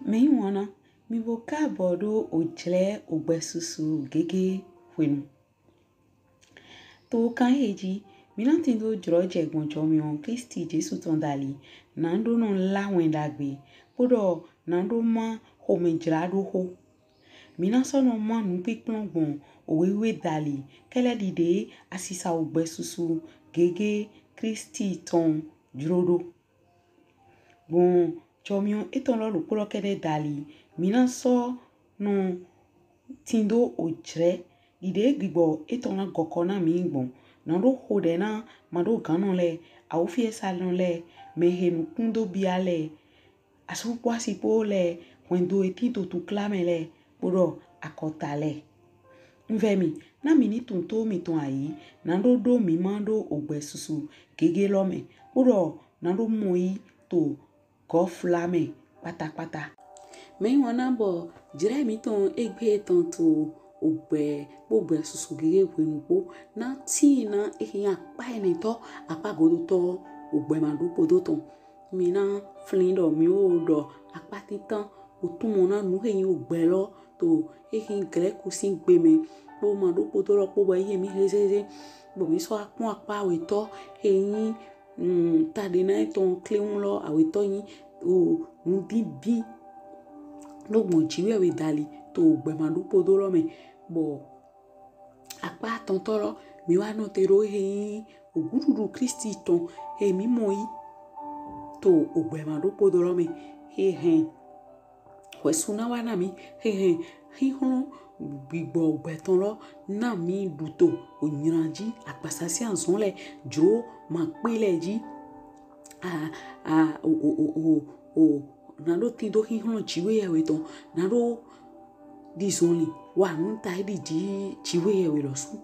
Mìwlẹ mi bo káàbọ̀dọ̀ òjìlẹ̀ ògbẹ́sùsù gẹ́gẹ́ wẹ̀nu. Tó kan heji mina tindo jọrọjẹ gbọnjọ mi on Klisti Jesu ton dali nando no lawen dagbe podo nando ma homejra do ho mina sono manu pikplon gbon owewe dali kele dide asisa ògbẹ́sùsù gẹ́gẹ́ Klisti ton jrodo bon chomion etọn lo polo kede dali mina so no tindo ojre ide gbigbo etọn na gokona mi gbon nando hode na mado ganon le awufie salon le mehenu kundo biale asupwa sipo le wendo etindo tu klame le podo akotale nvemi na mini tunto miton ayi nando do mi mando ògbẹ́sùsù gẹ́gẹ́ lome podo nando moi to goflame pátápátá mìwlẹ bo jire mi ton egbe ton to ògbẹ́sùsù gẹ́gẹ́ wenugbo na ti na ehin Akpa enito Akpa Godoto Ogbè Mandopodo ton mina flindo mi o do Akpa titan otumo na nu ehin Ogbè lo to ehin grekusin gbeme po Mandopodo lo po ba ye mi hezeze bo mi so apon Akpa weto ehin tade na eton kleun lo aweto yin o nbibi no monjiwe we dali to Ogbè Mandopodo lo me bo Akpa tontoro mi wa no tero he ogurudu Klisti ton he mi moi to Ogbè Mandopodo lo me he wesuna wana mi he hon gbigbo Ogbè ton lo na mi duto onyiranji apasasi anzon le jo ma pele ji nando tindo hihon jiwe yawe ton nando dizonli wa nunta di jiwe yawe lo su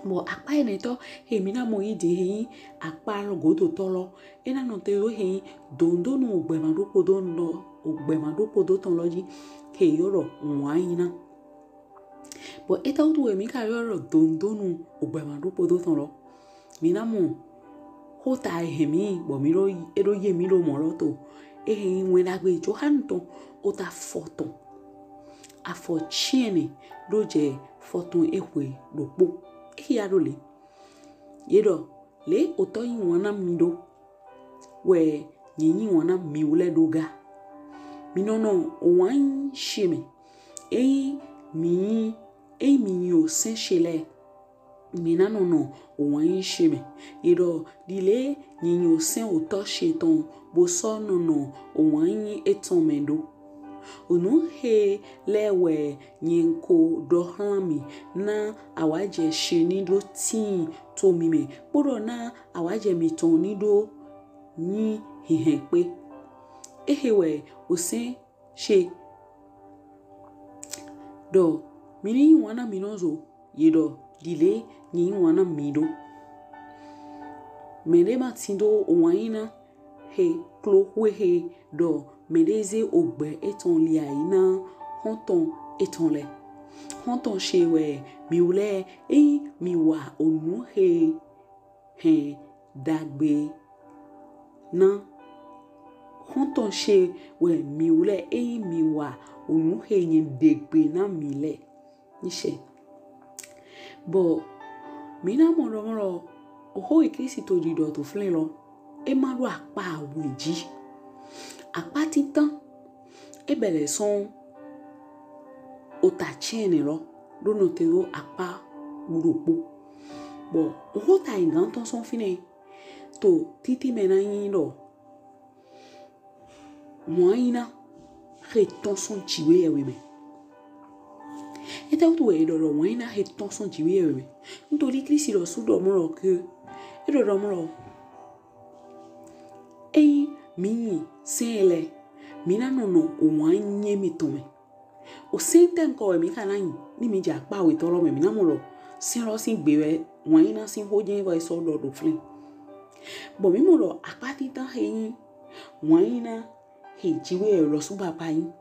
bo Akpa enito he mina mo ide he Akpa lo Godoto lo ena no te lo he dondo no Ogbè Mandopodo ton lo ji he yoro wanyinan bo eta utu we mi ka yoro dondo no Ogbè Mandopodo ton lo mina mo hota hemi bo mi ro ero ye mi lo mo lo to wenagbe Johanu ton ota foton afochiene doje foton ehwe lopo yado le Yedọ le Oto yiwanna nido we yiwanna mìwlẹ doga mìnozo owanyi sheme mi osén shele mina nọnọ owanyi sheme Yedọ dile osén oto sheton boso nọnọ owanyi etọn Mẹde onu he lewe nyenko do hlan na ayajẹ she nido tin to mime podo na ayajẹ mìtọn nido ni hinhẹnpé ehewe osén she do mini yiwanna mìnozo Yedọ dile yiwanna nido Mẹde ma tindo owanyinan he klo we he do Mẹde Ogbè etọn lia ina honton etọn le honton she we mìwlẹ miwa onu he dagbe na honton she we mìwlẹ miwa onu he yin degbe na mìlẹ nishe bo mina moro oho Klisti to dido to flen lo emalo Akpa aweji Akpa titan ebele son otachene lo dono tero Akpa uropo bo oho ta ingan ton son fine to titi mena yin lo wanyinan he ton son jiwe yawe me eta utu we do wanyinan he ton son jiwe yawe me ntori Klisti lo su do mo lo ke do mo lo mi sele mina nọnọ owanyi mìtọn me osén tenko mi kana yin ni mi ja Akpa we toro me mina mo lo sin lo sin gbe we wanyinan sin hoje we so do flen bo mi mo lo Akpa titan he wanyinan he jiwe lo su baba yin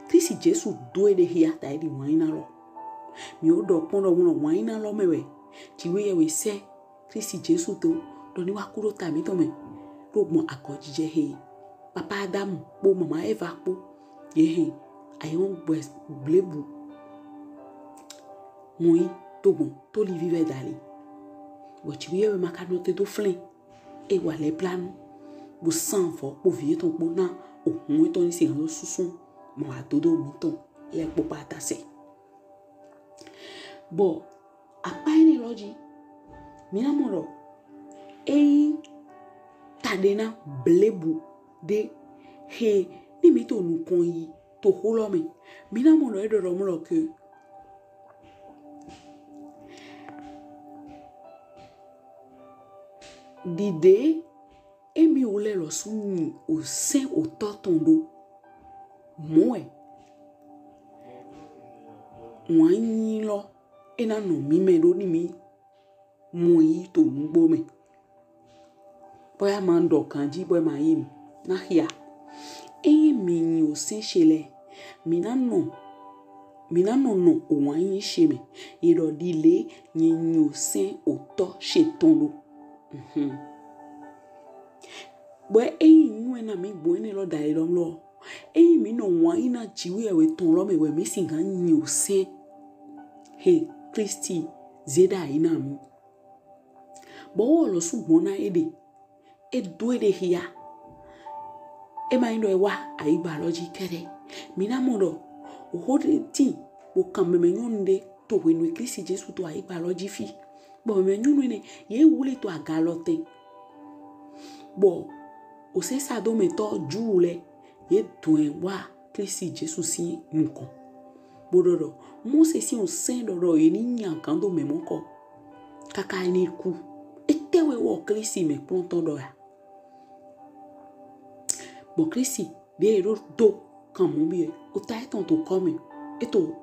Klisti Jesu do ede he ata edi wanyinan lo mi o do pon do mo wanyinan lo mewe jiwe we se Klisti Jesu to do ni wa kuro ta mi to me ro mo akojije he papa Adam po mama Eva po Yehe, ayon blebu. Moi, togon, to li vive dali. Bochiwe we makanote do flen. E wale plano. Bo san fo, bo vie ton bona. O mwe ton isi gano susun. Mwa dodo mìtọn. Le po patase. Bo, apa ene loji. Mina moro. E tadena blebu de he ni mi to nu kon yi to holo me. Mina moro e do moro ke dide e mìwlẹ lo sun osén otọ tondo moe wanyinan lo ena no mi me do ni mi moi to ngbo me boya mando kanji boy ma yim na hia e mi osén shele minano no owanyi sheme yedọ dile osén otọ shetondo boy e na mi bo ni lo dai lo e mi no wanyinan jiwe we ton lo me we mi singa osén he Klisti zeda ina mu bo lo subona ede e do ede hia e ma ndo e wa ai biology kere mina modo o hode ti o kan me nyonde to we no Klisti Jesu to ai biology fi bo me nyunu ne ye wule to agalote bo o se sa do me to jule ye to en wa Klisti Jesu si nko bododo mo se si on sen do ye ni nyan kan do me monko kaka ni ku etewe wo Klisti me pronto do ya bo Klisti de ro do kan mo bi o ta eton to come eto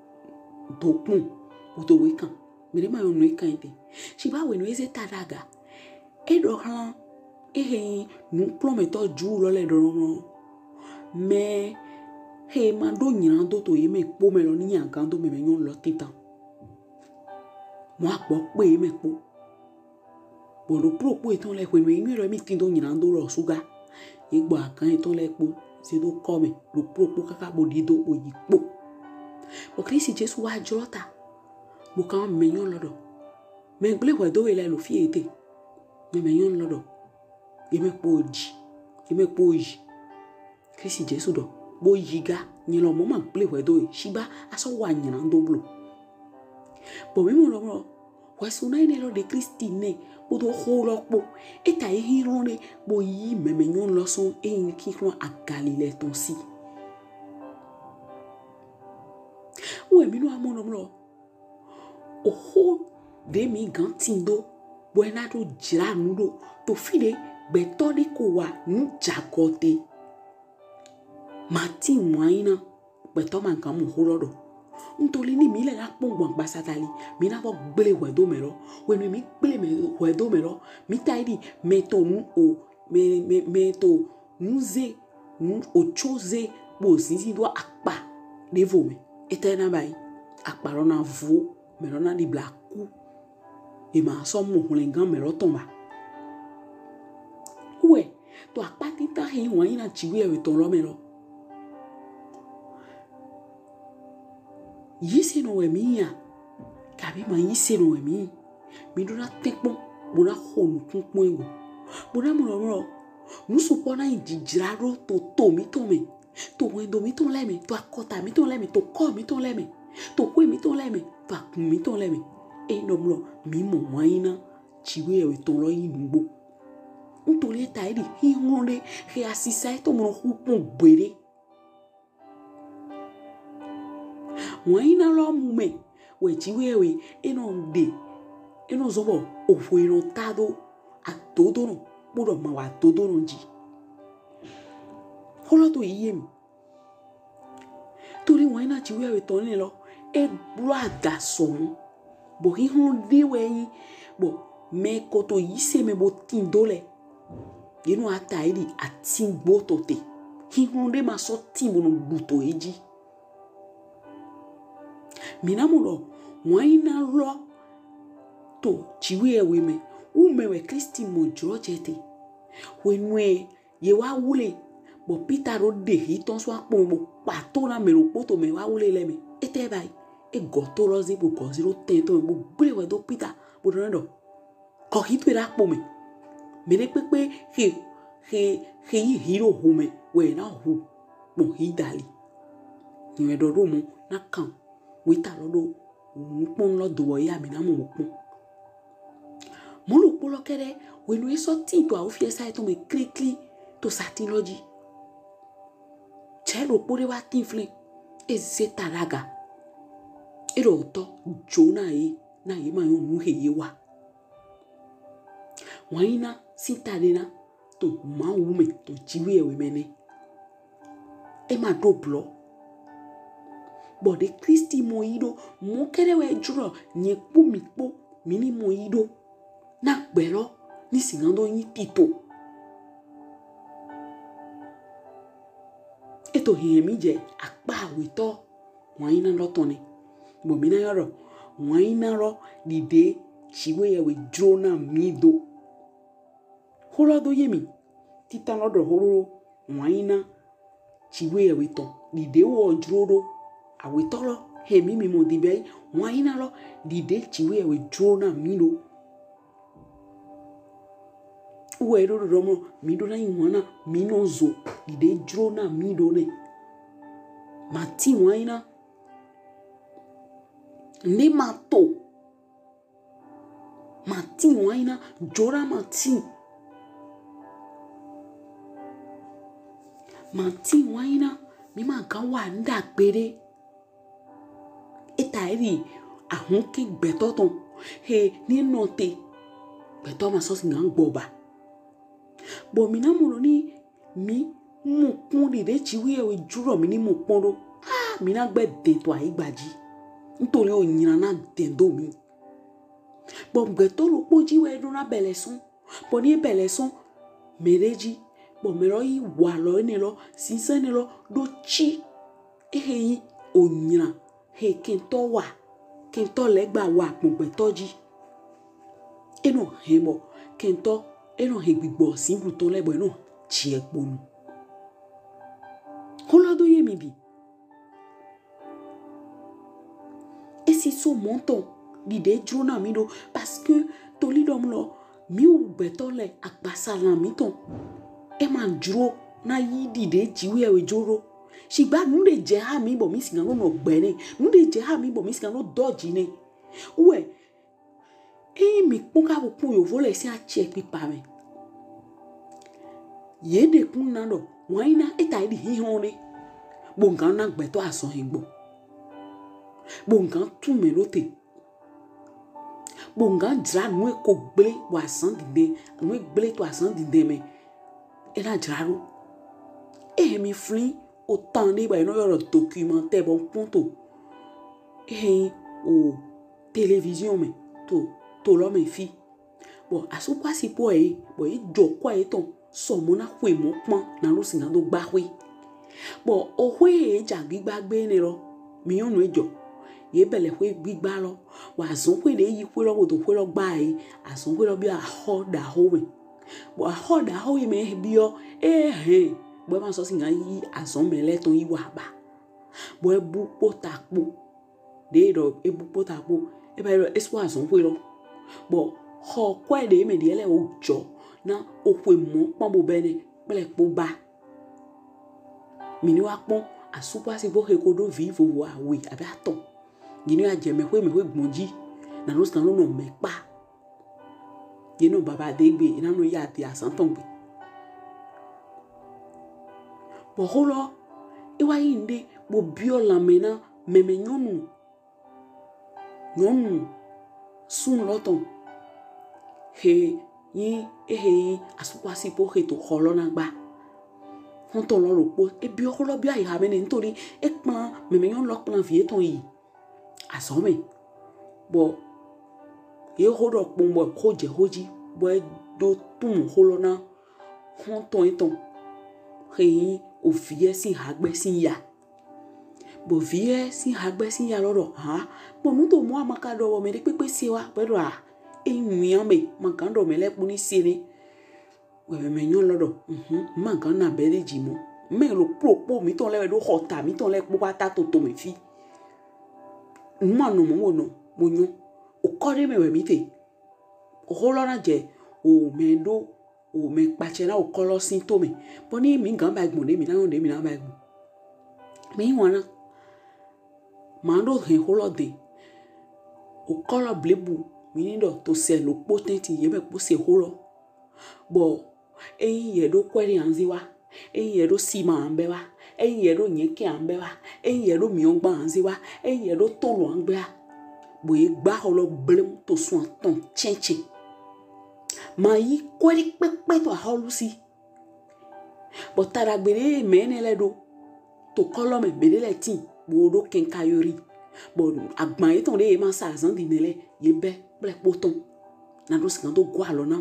do pun o to we kan me de ma yo no kan ite Ṣigba we no eze tadaga e do hlan e he nu prometo ju lo le do no me he mando nyinan do to ye me po me lo ni yan kan do me nyon lo titan mo apo pe me po bo lo pro eton le we me ro mi tindo nyinan do ro suga e gbo akan eton le po se do come lo pro kaka bo dido o yi po bo Klisti Jesu wa jota bo kan me nyon lo do me gle we do we le lo fi ete me nyon lo do ye me po ji Klisti Jesu do bo yiga ni lo mo ma gle we do Ṣigba aso wanyinan do blo bo mi mo lo wa so na ine lo de Klisti ne bo do holo po eta e hirone bo yi me nyon lo son e yin ki ron agalile ton si o e mi no amono lo o ho de mi gan tindo bo ena do jira nudo to file beto de ko wa nu jagote mati wanyinan beto man kan mo holo do ntoli ni mi le la pon gban pasatali mi na bo gbele wedo mero we mi gbele me wedo mero mi taidi me to nu o me to nuze nu o chose bo sisi do akpa devo me etena bai akpa rona vo mero na di blaku e ma so mo hulengan mero tomba we to akpa ti ta he wanyinan chiwe we ton lo mero yissé no we mi ya kabi ma yissé no we mi do na tekpon bo na honu kunpon ego bo na mo nu supo na jijira ro to mi to me to wendo mi to le me to akota mi to le me to ko mi to le me to kwe mi to le me to akun mi to le me e no mo mi mo wanyinan chiwe we ton lo yin ngbo ntole ta edi hihunde he asisa to mo hupon gbere wanyinan lo mume we chiwe we eno zobo ofo eno tado atodo no bodo ma wa todo no ji holo to yiye mi tori wanyinan chiwe we ton ni lo e blo aga so bo hihunde we yin bo me koto yissé me bo tindo le yenu ata edi atingbo tote hihunde ma so timbo no buto eji minamulo wanyinan lo to chiwe we me u me we Klisti mo jojete we nwe ye wa wule bo pita ro de hiton so apon bo pato na me ro poto me wa wule le me ete bai e goto ro zi bo go zero ten to bo gbe we do pita bo do ko hitu ra po me de pepe he hiro home we na hu bo hidali ni do ro mo na kan we ta lo do pon lo do ya mi na mo pon mo lo polo kere we no so tin to a ofie sai to me klikli to satin loji chelo pore wa tin fle e zetaraga ero to jona na ye ma yo nu he ye wa wanyinan sitadena to ma wume to jiwe ewe mene e ma do blo bode Klisti mo yido mo kere we juro nye pu mi po mini mo yido na gbelo ni singando yin tito eto hiyemi je akpa weto wanyinan lotone bo mina yoro wanyinan ro dide chiwe ewe juro na mido holo do yemi titan lodo holo wanyinan chiwe ewe ton dide wo juro awetolo hemi mi mo dibe wanyinan lo dide chiwe ewe juro na mido uwe ro romo mido na yiwanna mìnozo dide juro na mido ne mati wanyinan ne mato mati wanyinan jora mati wanyinan mi ma kan wa nda pere eta eri ahun ke gbeto ton he ni note gbeto ma so sin gboba bo mi na mo ni mi mo pon de chiwe e juro mi ni mo pon ro mi na gbe de to aigbaji nítorí òyìnbó na dendo mi bo gbeto ro poji we do na beleson bo ni beleson mereji bo mero yi wa lo ni lo sinse ni lo do chi eheyin òyìnbó he kento wa kento legba wa pon gbetoji eno hemo kento eno he gbigbo sinbu to lebo eno chi ekponu holodo ye mi bi et si so monton dide jona mi do parce que to lidom lo mi u betole Akpa salan mìtọn e man juro na yi dide jiwe e joro Ṣigba nu de je ha mi bo mi singa no Ogbè ne nu de je ha mi bo mi singa no doji ne we mi ponka bo pun yo vole si a che pipa me ye de kun na do wanyinan eta di hihon re bo nkan na gbeto ason higbo bo nkan tu me lote bo nkan dra nu e ko gble wa san dide nu e gble to asan dide me e la draro mi flin autant ni ba no yoro documentaire bon ponto o télévision me to lo me fi bo aso kwa si po bo jo kwa eton so mo na hwe mo pon na lo sin do gba hwe bo o hwe ja gbigba gbe ni ro mi yon nu ejo ye bele hwe gbigba lo wa zon hwe de yi hwe lo wo do hwe lo gba ason hwe lo bi a ho da ho me bo a ho da ho me bi yo bo ma so sin yi ason me le ton yi wa ba bo e bu potapo de ro e bu potapo e ba ro espo ason hwe lo bo ho kwa de me de le ojo na okwe mo pon bo bene pele po ba mi ni wa pon asupa si bo he ko do vivo wa we abi aton gini aje me hwe gbonji na no stan no me pa ye no baba de gbe na no ya ti asan ton gbe bo holo e wa yinde bo biola mena meme nyonu sun loton he asupa si bo he to holo na gba won ton lo po e bi holo bi ayi ha me nítorí e plan meme nyon lo plan vie ton yi asome bo ye hodo pon bo ko je hoji bo do tun holo na won ton eton he o vie sin hagbe sin ya bo vie sin hagbe sin ya loro bo nu to mo amaka do wo me de pepe si wa pedo enwian me makando me le puni sire we me nyon loro man kan na bereji mo mais le propos mìtọn le do hota mìtọn le kpo ata toto me fi ma no mo no mo nyo o kore me we mite o holora je o mendo o me pachena o kolo sin to me boni mi gan ba gbon de mi na de mi na ba gbon me yiwanna mando hen holode o kolo blebu mi nido to se lo potenti ye me po se holo bo yedọ kweri anziwa yedọ sima ambewa yedọ nyeke ambewa yedọ miongba anziwa yedọ tolo ambea bo ye gba holo blem to so ton chenche ma yi kweri pepe to holusi bo taragbere menele do to kolo me bedele tin bo do kenkayori bo agban eton de ma sa zan dinele ye be ple poton na do skan do gwa lo na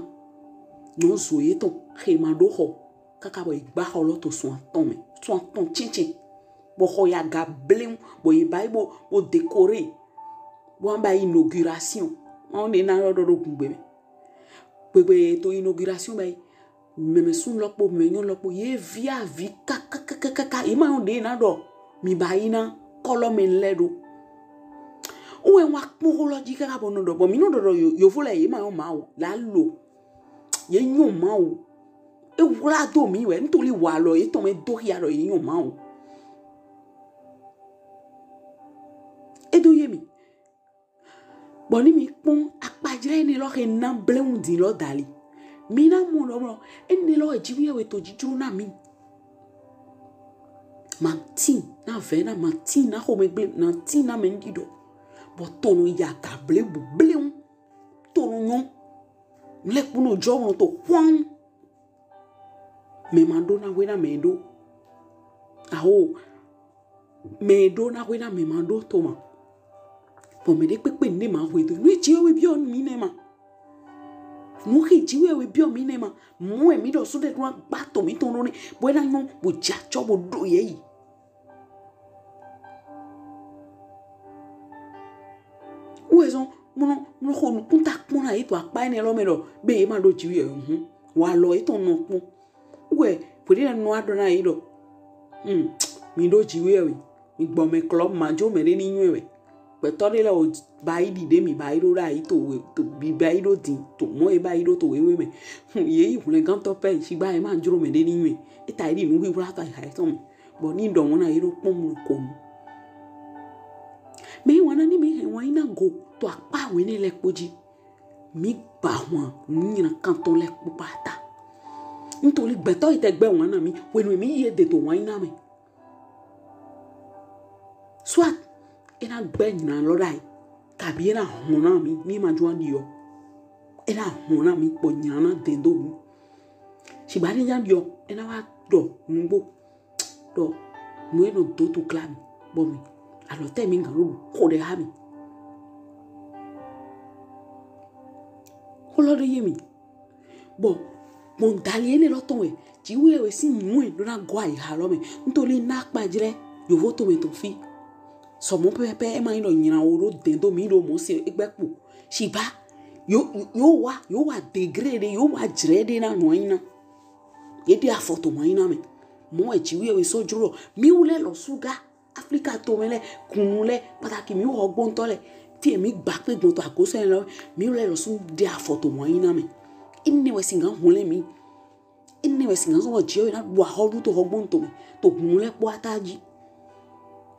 no zoye ton khemando ho kaka bo igba holo to so ton chinchi bo ho ya ga blem bo ye bible bo décorer bo amba inauguration on est na do gungbe gbegbe to inauguration bay meme sun lokpo me nyon lokpo ye via vi kaka ima on de na do mi bayina kolo men ledo uwe wa kpolo jika bo no do bo mi no do yo fo le ima o ma o la lo ye nyon ma o e wura do mi we ntori wa lo e to me do ya lo ye nyon ma o e do ye mi boni mi pon apajire ni lo ke na blem di lo dali mi na mo lo eni lo ejiwe we to jiju na mi Martin na vena Martin na home gbe na tin na mendido bo tonu ya ka blebu blem tonu nyon le puno jowo to kwan me mando na wena mendo aho mendo na wena me mando to ma bo me de pepe ne ma hwe to no jiwe bi on mi ne ma no ke jiwe we bi on mi ne ma mo e mi do so de do gba to mi to no ni bo na no bo ja cho bo do ye yi uezo mo ho no punta pona e to apa ne lo me do be ma do jiwe wa lo e to no pon we podi na no adona e do mi do jiwe we mi gbo me club ma jo me ni nwe pe to le o bai di de mi bai ro ra to we to bi bai ro din to mo e bai ro to we me ye yi fun gan to pe Ṣigba e ma juro me de ni nwe e ta ri nu wi wura ta ha to me bo ni do won na iro pon mu ko mu me wana ni mi hen wan na go to Akpa we ni le poji mi ba won ni na kan to le po pata ntori gbeto itegbe won na mi wenu mi ye de to wan na me swat ina gbe na lo dai tabi ina hon na mi ma jo ani yo ina hon na mi po nyana de do mi Ṣigba ni jan yo ina wa do ngbo do mo eno do to club bo mi alo te mi ngaro ko de ha mi ko lo de ye mi bo mo dali ni lo ton we jiwe we si mu e do na go ai ha lo me ntori na pajire yo voto me to fi so mo pepe e ma ino nyina oro dendo mi do mo se egbepo Ṣigba yo wa degrade yo wa jrede na no ina ye di afoto mo ina me mo e jiwe we so juro mìwlẹ lo suga Africa to mele kunule pataki mi o gbon to le ti mi gba pe gbon to akoso en lo mìwlẹ lo sun di afoto mo ina me inni we singa hunle mi inni we singa so je na wa holu to gbon to me to hunle po ataji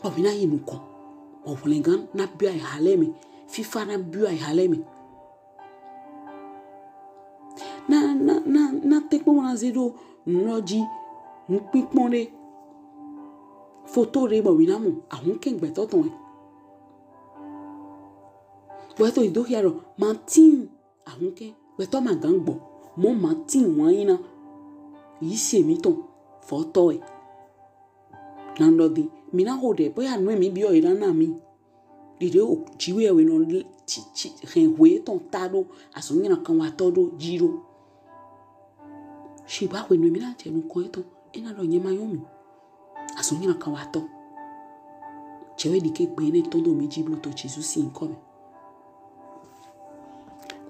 po mi na yinu ko o hunlengan na bi ai hale mi fifa na bi ai hale mi na te po na zedo noji npipon le photo re bo winamo ahun ken gbe to ton e bo to ido hiaro Martin ahun ken gbe to ma gan gbo mo Martin wanyina yissé mìtọn photo e na ndo di mi na hode bo ya no mi bi o ira na mi dide o jiwe we no chi hen we ton tado asunyi na kan wa todo jiro Ṣigba we no mi na je nu ko eton ina lo yen ma yo mi asunyi na kan wa to chewe di ke gbe ne todo mi ji blo.to Jesu si nko mi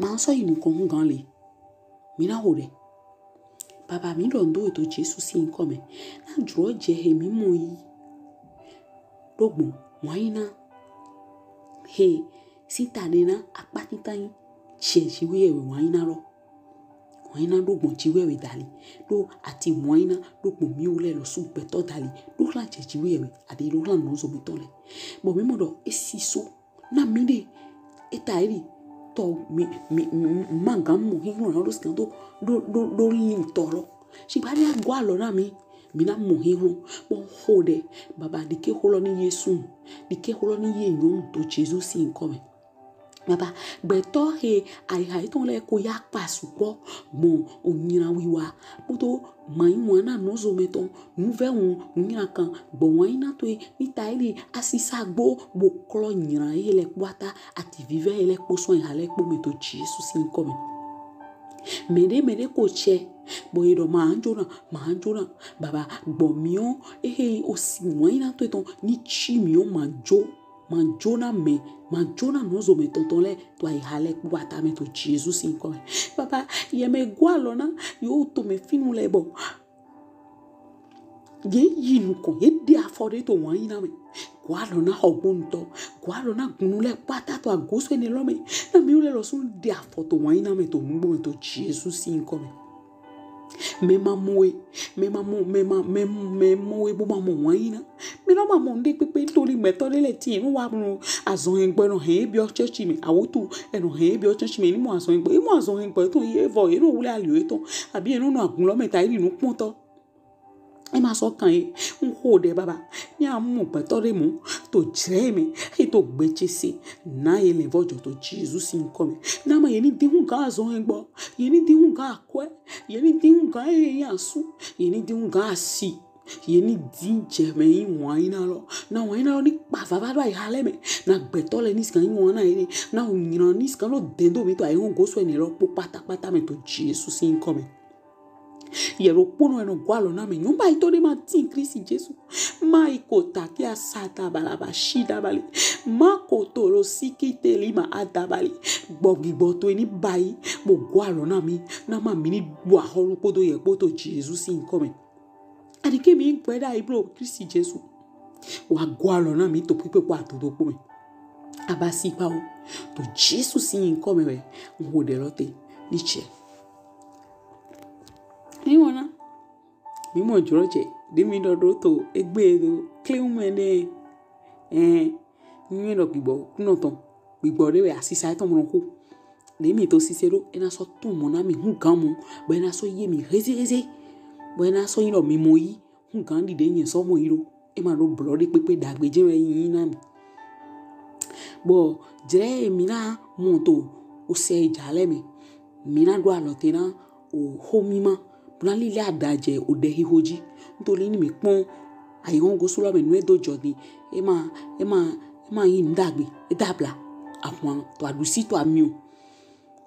ma so yin ko gan le mi na hode baba mi londo eto Jesu si nkome na dro je he mi mo yi dogbo wanyinan he sitade na Akpa titan cheji we wanyinan ro wanyinan dogbo ji we dali do ati wanyinan dogbo mìwlẹ lo su beto dali do hlan cheji we ade do hlan nozo mìtọn le bo mi modo esiso na mi de etairi to mi mangam mo hinhun na dos kan do lin toro Ṣigba Jesu na mi na mo hinhun bo hode baba dike holo ni Yesu dike holo ni yenyon to Jesu si nkome baba beto he ai ton le ko ya pasupo mo onyiran wiwa puto yiwanna nozo meton nuve onyiran kan bo wanyinan to ni taili asisa gbo bo klo nyiran hele kwata ati vive hele poso hale po meto Jesu si nkome mede ko che bo yedọ ma anjona baba gbo mio osi wanyinan to eton ni chi mio manjona nozo meton le to ai hale kwata meto Jesu si nkome baba yeme gwalo na yo to me finu le bo ye yinu ko ye de afore to wanyinan me gwalo na hogbonto gwalo na gunule kwata to agoso ni lo me na mi ule lo sun de afoto wanyinan me to ngbo meto Jesu si nkome mema moe bo mamo wanyinan mi no mamo nde pepe tori meto le ti nu wa mu azon engbe no he bi o church mi awotu eno he bi o church mi ni mo azon engbe to ye vo ye no wule ali eton abi eno no agun lo meta iri nu pon to e ma so kan e ho de baba ni amu peto re mu to jre mi e to gbechese na ele vojo to Jesu si nkome na ma ye ni dihun ga azon engbe ye ni dihun ga akwe ye ni dihun ga yasu ye ni dihun ga asi ye ni dinje me yiwanna lo na wanyinan lo ni pa baba do ai hale me na gbeto le ni skan yiwanna ire na onyiran ni skan lo dendo mi to ai won go so ni lo po pátápátá me to Jesu si nkome yero pono eno gwalo na me nyumba itore ma tin Klisti Jesu ma ikota ki asata balaba shida bali ma kotoro sikite lima adabali gbogigbo to ni bayi bo gwalo na mi na ma mi ni wa holu podo ye poto Jesu si nkome adike mi gbeda iblo Klisti Jesu wa gwalo na mi to pipe kwa todo po me abasi pa o to Jesu si nkome we ngode lote niche yiwanna mi mo joroje de mi Godoto egbe do Mẹde nyero gbigbo kunoton gbigbo re we asisa eton mo ko le mi to sisero ena so tun mo na mi hungan mo bo ena so ye mi reze bo ena so yin lo mi mo yi hungan dide yin so mo iro e ma ro blori pepe dagbeje we yin na mi bo jre mi na mo to o se jale mi na do alote na o homima bunali le adaje ode hihoji ntoli ni mi pon ayon go solo me nu do jodi e ma yin dagbe e dabla àwọn to adusi to ami o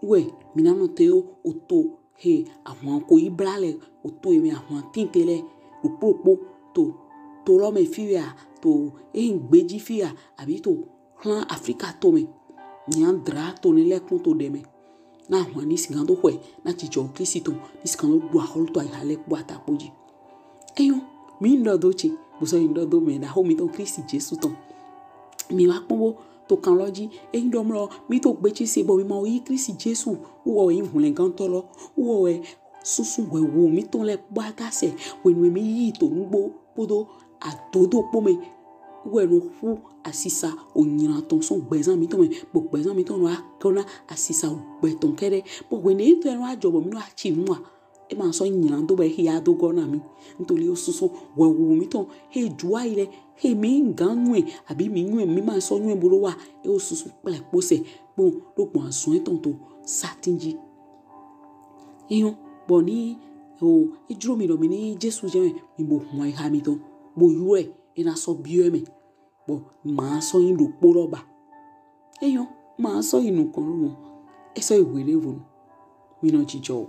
we mi na no te oto he àwọn ko ibrale oto emi àwọn tintele opopo to lo me fiya to ngbeji fiya abi to hlan Africa to me ni andra to ni lekun to de me na àwọn ni singan to hwe na ti jo Klisti to ni singan do ahol to ai hale po atapoji eyon mi ndo doche bo so ndo do me na ho mi to Klisti Jesu to mi wa ponbo to kan loji e ndo mlo mi to gbechi se bo mi ma yi Klisti Jesu wo yin hunle gan to lo wo we susun we wo mi to le pa kase we nu mi yi to ngbo podo atodo po me we no hu asisa onyiran ton so gbezan mi to me bo gbezan mi to no akona asisa gbeton kere bo we ne to enu ajobo mi no achi mu a e ma so nyiran do be hiya do go na mi ntori o susun we wo mi to he juwa ile he mi nganwe abi mi nwe mi ma so nwe boro wa e o susun pele pose bo do pon asun eton to satinji eyon bo ni o ijuro mi do mi ni Jesu je mi bo hun ai ha mi to bo yure ina so bio me bo ma so yin do poroba eyon ma so inu kan lo mo e so iwere wo mi no jijo